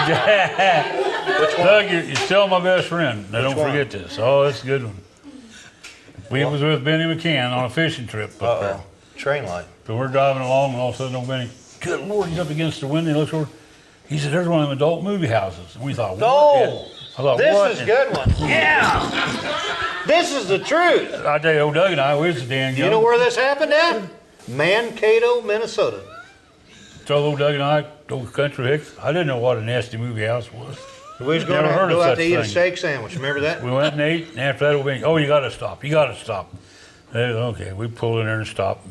Which one? Doug, you're still my best friend. Now, don't one? forget this. Oh, that's a good one. We was with Benny McCann on a fishing trip up there. Train light. So we're driving along, and all of a sudden, old Benny, good Lord, he's up against the window. He looks over. He said, "There's one of them adult movie houses." And we thought, "What?" Oh, I thought, this "What?" is a good one. Yeah. This is the truth. I tell you, old Doug and I, we was the damn young. You know where this happened at? Mankato, Minnesota. So old Doug and I, old country hicks, I didn't know what a nasty movie house was. We was going Never to heard of go out such to eat a thing. steak sandwich. Remember that? We went and ate, and after that, old Benny, "Oh, you got to stop. You got to stop." Okay, we pulled in there and stopped.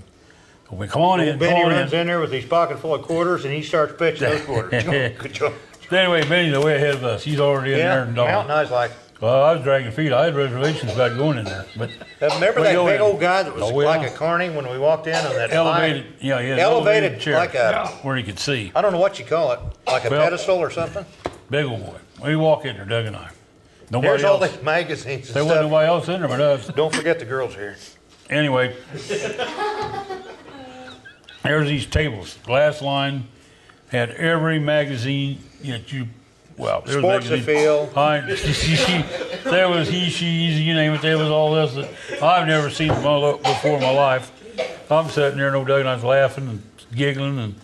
We come on in, come Benny on runs in. in there with his pocket full of quarters, and he starts pitching those quarters. Good job. So anyway, Benny's way ahead of us. He's already in there Yeah, and Mountain Eye's like, Well, I was dragging feet. I had reservations about going in there, but remember we that go big in. old guy that was Oh, yeah. like a carny when we walked in on that elevated, high, yeah, yeah, elevated chair, like a, where you could see. I don't know what you call it, like a Well, pedestal or something. Big old boy. We walk in there, Doug and I. Nobody There's all else. these magazines and There wasn't stuff. nobody else in there but us. Don't forget the girls here. Anyway, there's these tables. Glass line had every magazine that you, well, there was Sports magazines. Appeal. There was he, she's, you name it. There was all this that I've never seen before in my life. I'm sitting there, and old Doug and I was laughing and giggling, and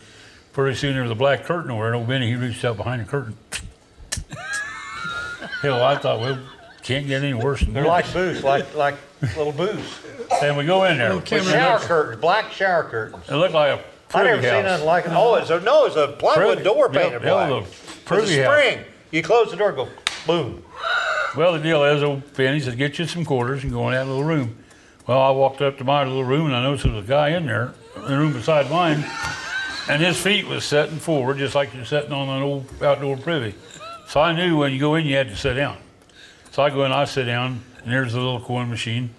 pretty soon there was a black curtain over there, and old Benny, he reached out behind the curtain. Hell, I thought, well, can't get any worse than They're this. like booths, like little booths. And we go in there. With shower curtains, black shower curtains. It looked like a I privy never seen house. nothing like it. Oh, it's a plywood Privy- door yep, painted yeah, black. the With a privy house. spring. You close the door, go boom. Well, the deal is, old Benny said, "Get you some quarters and go in that little room." Well, I walked up to my little room, and I noticed there was a guy in there, in the room beside mine, and his feet was setting forward, just like you're sitting on an old outdoor privy. So I knew when you go in, you had to sit down. So I go in, I sit down, and there's the little coin machine,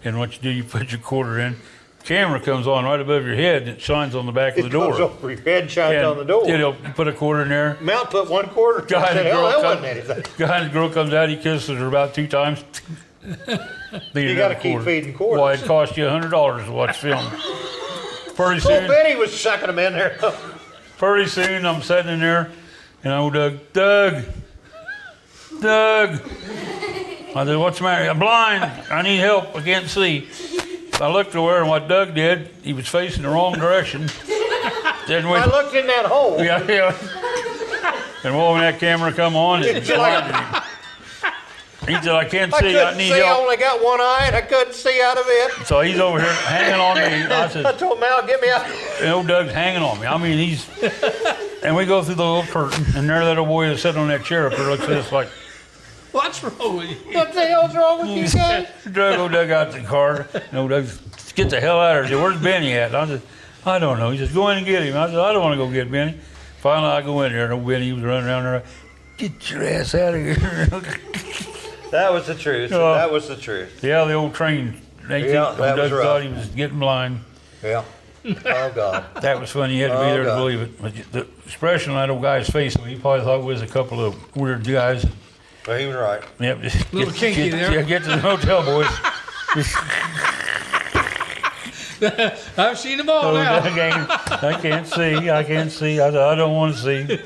and what you do, you put your quarter in. Camera comes on right above your head, and it shines on the back of the It door. goes over your head, shines And, on the door. You know, you put a quarter in there. Mount put one quarter. Guy I said, and hell, girl that come- wasn't anything. Guy and the girl comes out, he kisses her about 2 times. You got to keep feeding quarters. Well, it cost you $100 to watch film. Pretty Well, soon, Betty was sucking them in there. pretty soon, I'm sitting in there, and old Doug, I said, "What's the matter? I'm blind. I need help. I can't see." I looked over, and what Doug did, he was facing the wrong direction. Then we, I looked in that hole. yeah. And when that camera come on, it It's like- blinded him. He said, "I can't I see. I couldn't need see. I help." only got one eye, and I couldn't see out of it. So he's over here hanging on me. I I said, told Mal, get me out. and old Doug's hanging on me. I mean, and we go through the little curtain, and there that old boy is sitting on that chair up there, looks at us like, What's wrong with you? What the hell's wrong with you guys? old Doug out the car. And old Doug, "Get the hell out of here." He said, "Where's Benny at?" And I said, "I don't know." He says, "Go in and get him." I said, "I don't want to go get Benny." Finally, I go in there, and old Benny, he was running around there. "Get your ass out of here." That was the truth. Oh. That was the truth. Yeah, the old train. They Yeah, old that was Doug thought rough. he was getting blind. Yeah. Oh, God. That was funny. You had to be Oh, there to God. believe it. But the expression on that old guy's face, he probably thought we was a couple of weird guys. Well, he was right. Yep, just Little kinky there. Yeah, get to the hotel, boys. I've seen them all Oh, now. I can't see. I said, "I don't want to see."